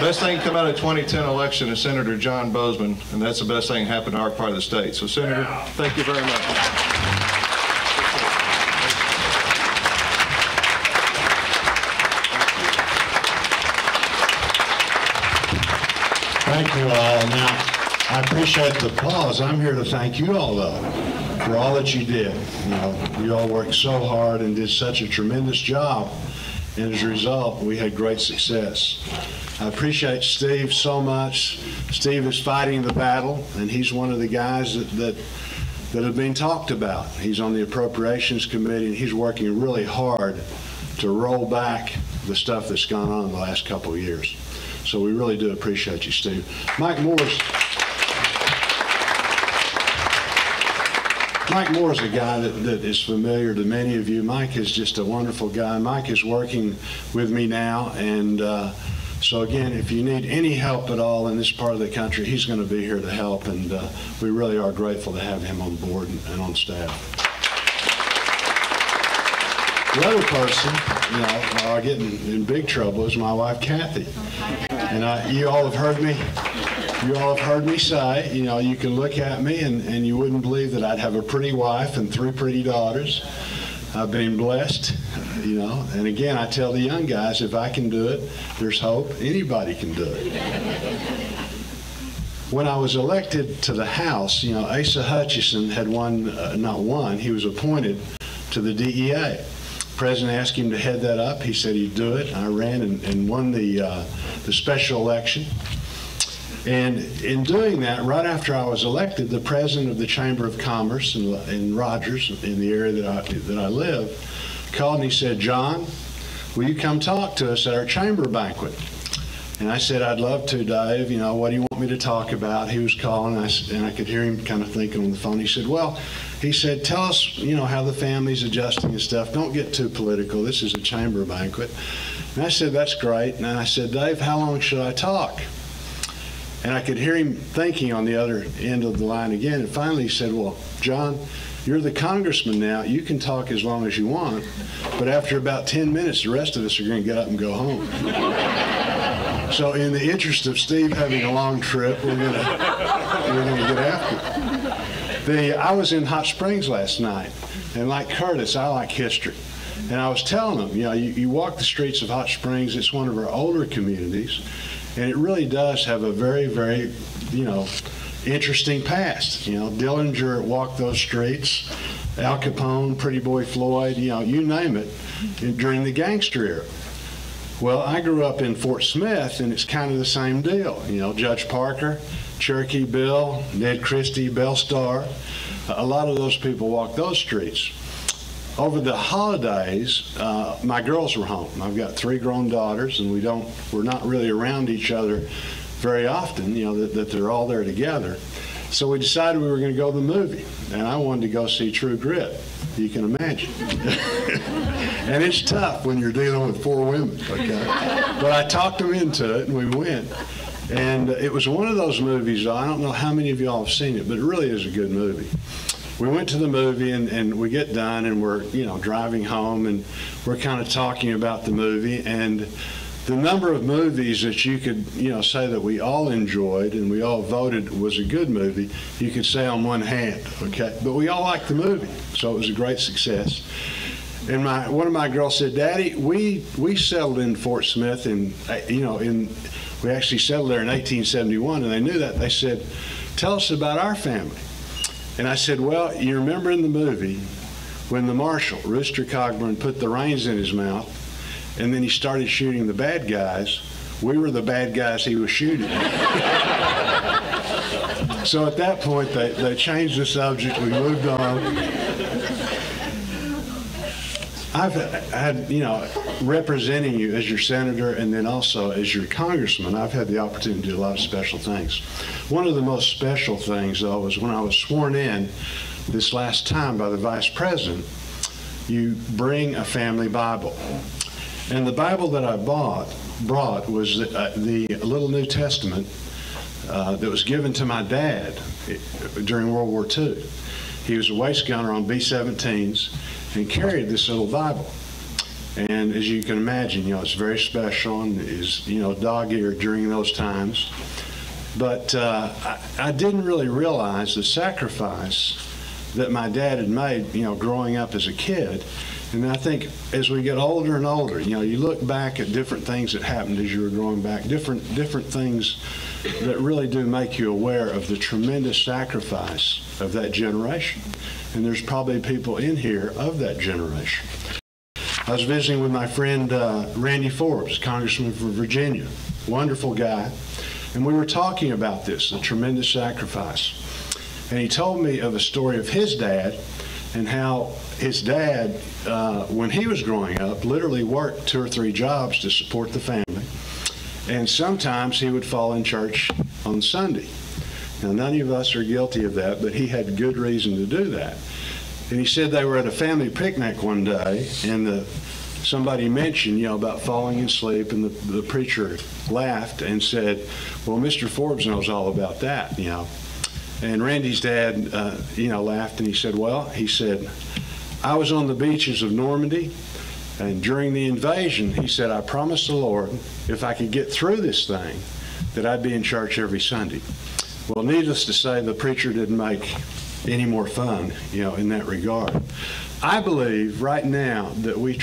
Best thing to come out of the 2010 election is Senator John Boozman, and that's the best thing that happened to our part of the state. So, Senator, thank you very much. Thank you all. Now, I appreciate the applause. I'm here to thank you all, though, for all that you did. You all worked so hard and did such a tremendous job, and as a result, we had great success. I appreciate Steve so much. Steve is fighting the battle, and he's one of the guys that have been talked about. He's on the Appropriations Committee, and he's working really hard to roll back the stuff that's gone on in the last couple of years. So we really do appreciate you, Steve. Mike Moore is a guy that is familiar to many of you. Mike is just a wonderful guy. Mike is working with me now, and so again, if you need any help at all in this part of the country, he's going to be here to help, and we really are grateful to have him on board and on staff. The other person, I get in big trouble is my wife, Kathy. And you all have heard me say, you can look at me and you wouldn't believe that I'd have a pretty wife and 3 pretty daughters. I've been blessed, and again, I tell the young guys, if I can do it, there's hope. Anybody can do it. When I was elected to the House, Asa Hutchinson had he was appointed to the DEA. The president asked him to head that up. He said he'd do it. I ran and won the special election. And in doing that, right after I was elected, the president of the Chamber of Commerce in Rogers, in the area that I live, called and he said, "John, will you come talk to us at our chamber banquet?" And I said, "I'd love to, Dave. What do you want me to talk about?" He was calling, and I could hear him kind of thinking on the phone. He said, "Well," he said, "tell us, how the family's adjusting and stuff. Don't get too political. This is a chamber banquet." And I said, "That's great." And I said, "Dave, how long should I talk?" And I could hear him thinking on the other end of the line again. And finally he said, "Well, John, you're the congressman now. You can talk as long as you want. But after about 10 minutes, the rest of us are going to get up and go home." So in the interest of Steve having a long trip, we're going to get after it. I was in Hot Springs last night. And like Curtis, I like history. And I was telling them, you walk the streets of Hot Springs. It's one of our older communities. And it really does have a very, very, interesting past. Dillinger walked those streets, Al Capone, Pretty Boy Floyd, you name it, during the gangster era. Well, I grew up in Fort Smith, and it's kind of the same deal. Judge Parker, Cherokee Bill, Ned Christie, Bell Star, a lot of those people walked those streets. Over the holidays, my girls were home. I've got 3 grown daughters, and we're not really around each other very often, that they're all there together. So we decided we were going to go to the movie, and I wanted to go see True Grit. You can imagine. And it's tough when you're dealing with 4 women, okay? But I talked them into it, and we went. And it was one of those movies, though, I don't know how many of y'all have seen it, but it really is a good movie. We went to the movie, and we get done, and we're driving home, and we're kind of talking about the movie, and the number of movies that you could say that we all enjoyed and we all voted was a good movie, you could say on one hand, okay? But we all liked the movie, so it was a great success. And one of my girls said, "Daddy, we settled in Fort Smith, and we actually settled there in 1871, and they knew that. They said, 'Tell us about our family.'" And I said, "Well, you remember in the movie when the marshal, Rooster Cogburn, put the reins in his mouth and then he started shooting the bad guys, we were the bad guys he was shooting." So at that point, they changed the subject. We moved on. I've had, representing you as your senator and then also as your congressman, I've had the opportunity to do a lot of special things. One of the most special things, though, was when I was sworn in this last time by the vice president, you bring a family Bible. And the Bible that I brought was the Little New Testament that was given to my dad during World War II. He was a waist gunner on B-17s and carried this little Bible. And as you can imagine, it's very special and is, dog-eared during those times. But I didn't really realize the sacrifice that my dad had made, growing up as a kid. And I think as we get older and older, you look back at different things that happened as you were growing back, different things that really do make you aware of the tremendous sacrifice of that generation. And there's probably people in here of that generation. I was visiting with my friend Randy Forbes, congressman from Virginia, wonderful guy, and we were talking about this, the tremendous sacrifice. And he told me of a story of his dad and how his dad, when he was growing up, literally worked 2 or 3 jobs to support the family. And sometimes he would fall in church on Sunday. Now, none of us are guilty of that, but he had good reason to do that. And he said they were at a family picnic one day, and somebody mentioned, about falling asleep, and the preacher laughed and said, well, Mr. Forbes knows all about that, And Randy's dad, laughed, and he said, I was on the beaches of Normandy, and during the invasion, he said, I promised the Lord, if I could get through this thing, that I'd be in church every Sunday. Well, needless to say, the preacher didn't make any more fun, in that regard. I believe right now that we're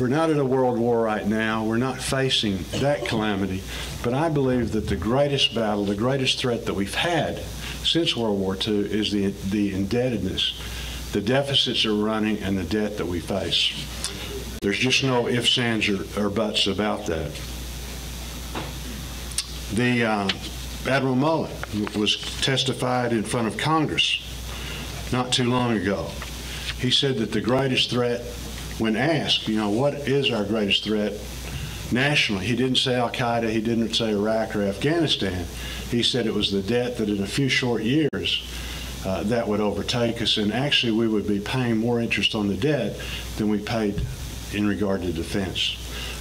not in a world war right now. We're not facing that calamity. But I believe that the greatest battle, the greatest threat that we've had since World War II is the indebtedness, the deficits are running, and the debt that we face. There's just no ifs, ands, or buts about that. Admiral Mullen was testified in front of Congress not too long ago. He said that the greatest threat, when asked, what is our greatest threat nationally, he didn't say Al-Qaeda, he didn't say Iraq or Afghanistan. He said it was the debt that in a few short years that would overtake us, and actually we would be paying more interest on the debt than we paid in regard to defense.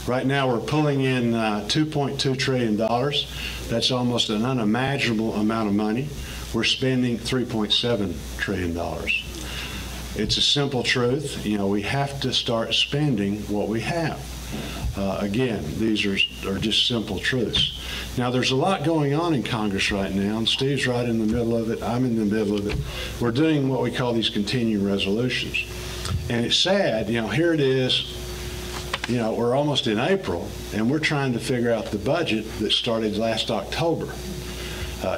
Right now we're pulling in $2.2 trillion. That's almost an unimaginable amount of money. We're spending $3.7 trillion. It's a simple truth. We have to start spending what we have. Again, these are just simple truths. Now, there's a lot going on in Congress right now, and Steve's right in the middle of it. I'm in the middle of it. We're doing what we call these continuing resolutions. And it's sad, here it is, we're almost in April, and we're trying to figure out the budget that started last October.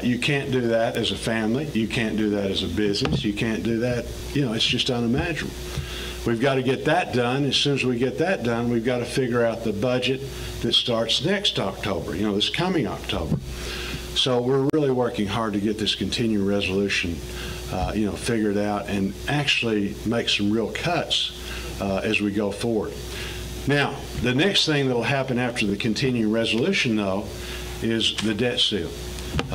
You can't do that as a family. You can't do that as a business. You can't do that. It's just unimaginable. We've got to get that done. As soon as we get that done, we've got to figure out the budget that starts next October, this coming October. So we're really working hard to get this continuing resolution, figured out and actually make some real cuts as we go forward. Now, the next thing that will happen after the continuing resolution, though, is the debt seal.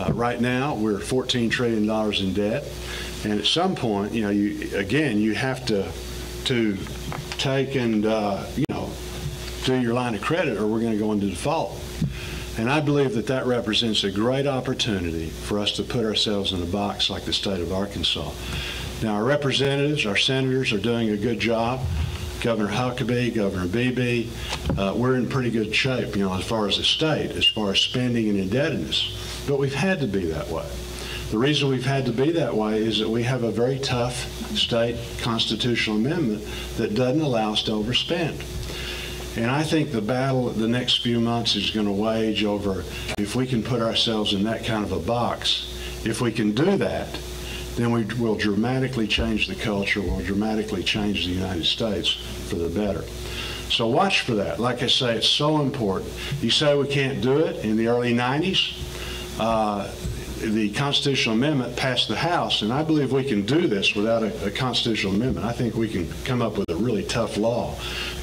Right now, we're $14 trillion in debt, and at some point, you have to take and do your line of credit, or we're going to go into default. And I believe that represents a great opportunity for us to put ourselves in a box like the state of Arkansas. Now, our representatives, our senators are doing a good job. Governor Huckabee, Governor Beebe, we're in pretty good shape, as far as the state, as far as spending and indebtedness. But we've had to be that way. The reason we've had to be that way is that we have a very tough state constitutional amendment that doesn't allow us to overspend. And I think the battle the next few months is going to wage over if we can put ourselves in that kind of a box. If we can do that, then we will dramatically change the culture, we'll dramatically change the United States for the better. So watch for that. Like I say, it's so important. You say we can't do it. In the early 90s, the constitutional amendment passed the House, and I believe we can do this without a constitutional amendment. I think we can come up with a really tough law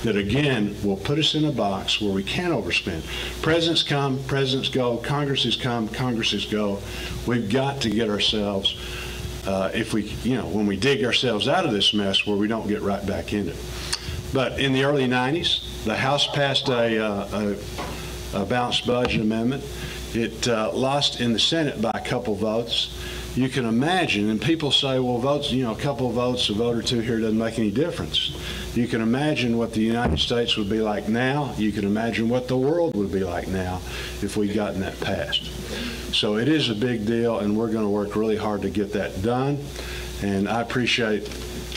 that, again, will put us in a box where we can't overspend. Presidents come, presidents go, Congresses come, Congresses go. We've got to get ourselves, when we dig ourselves out of this mess, where we don't get right back in it. But in the early 90s, the House passed a balanced budget amendment. It lost in the Senate by a couple votes. You can imagine, and people say, well, votes, a couple of votes, a vote or two here doesn't make any difference. You can imagine what the United States would be like now. You can imagine what the world would be like now if we'd gotten that passed. So it is a big deal, and we're going to work really hard to get that done. And I appreciate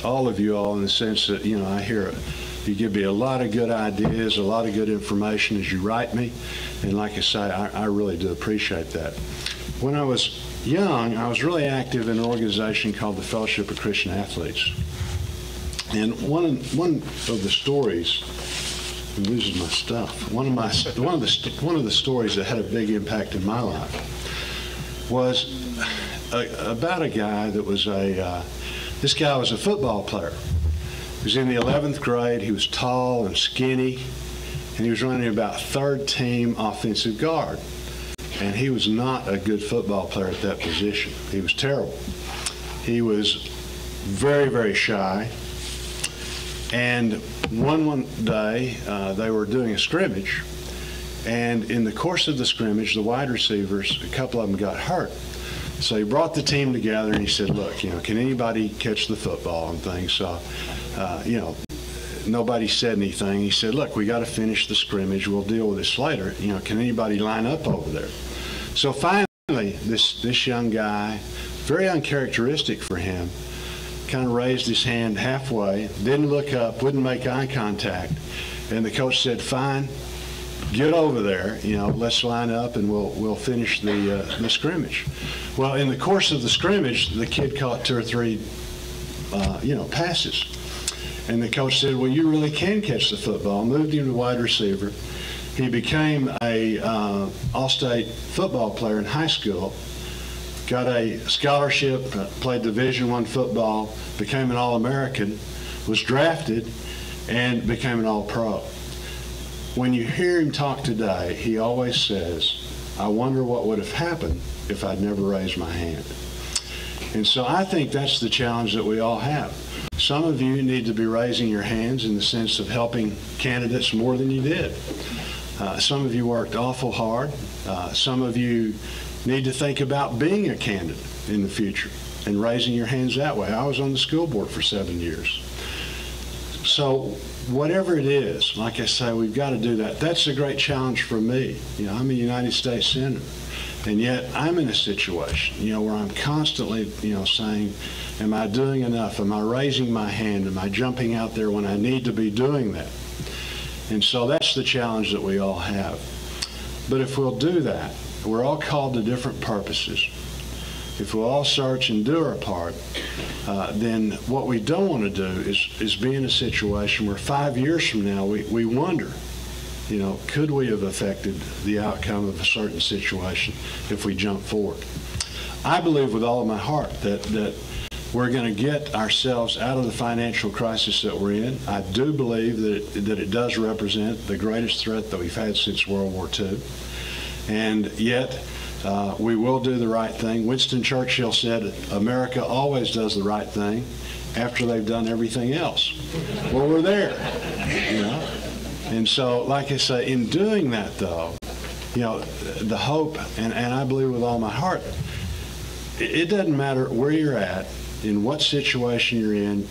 all of you all in the sense that, you know, I hear you give me a lot of good ideas, a lot of good information as you write me. And like I say, I really do appreciate that. When I was young, I was really active in an organization called the Fellowship of Christian Athletes. And one of the stories, I'm losing my stuff. One of the stories that had a big impact in my life was about a guy that was this guy was a football player. He was in the 11th grade. He was tall and skinny, and he was running about third team offensive guard. And he was not a good football player at that position. He was terrible. He was very, very shy. And one day, they were doing a scrimmage, and in the course of the scrimmage, the wide receivers, a couple of them got hurt. So he brought the team together, and he said, look, you know, can anybody catch the football and things? So, you know, nobody said anything. He said, look, we got to finish the scrimmage. We'll deal with this later. You know, can anybody line up over there? So finally, this young guy, very uncharacteristic for him, kind of raised his hand halfway, didn't look up, wouldn't make eye contact. And the coach said, fine, get over there, you know, let's line up and we'll finish the scrimmage. Well, in the course of the scrimmage, the kid caught 2 or 3, you know, passes. And the coach said, well, you really can catch the football. Moved him to wide receiver. He became a all-state football player in high school. Got a scholarship, played Division I football, became an All-American, was drafted, and became an All-Pro. When you hear him talk today, he always says, I wonder what would have happened if I'd never raised my hand. And so I think that's the challenge that we all have. Some of you need to be raising your hands in the sense of helping candidates more than you did. Some of you worked awful hard. Some of you need to think about being a candidate in the future and raising your hands that way. I was on the school board for 7 years. So whatever it is, like I say, we've got to do that. That's a great challenge for me. You know, I'm a United States Senator, and yet I'm in a situation, you know, where I'm constantly, you know, saying, am I doing enough? Am I raising my hand? Am I jumping out there when I need to be doing that? And so that's the challenge that we all have. But if we'll do that, we're all called to different purposes. If we'll all search and do our part, then what we don't want to do is be in a situation where 5 years from now we wonder, you know, could we have affected the outcome of a certain situation if we jump forward? I believe with all of my heart that we're going to get ourselves out of the financial crisis that we're in. I do believe that it does represent the greatest threat that we've had since World War II. And yet, we will do the right thing. Winston Churchill said, America always does the right thing after they've done everything else. Well, we're there, you know. And so, like I say, in doing that, though, you know, the hope, and I believe with all my heart, it doesn't matter where you're at, in what situation you're in,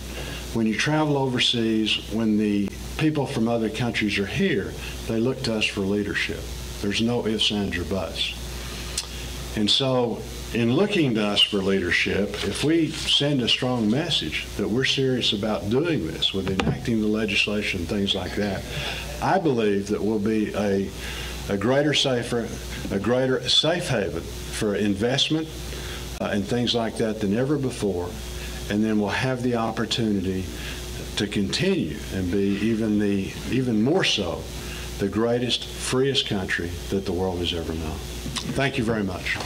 when you travel overseas, when the people from other countries are here, they look to us for leadership. There's no ifs, ands, or buts. And so in looking to us for leadership, if we send a strong message that we're serious about doing this with enacting the legislation and things like that, I believe that we'll be a greater safe haven for investment and things like that than ever before. And then we'll have the opportunity to continue and be even more so the greatest, freest country that the world has ever known. Thank you very much.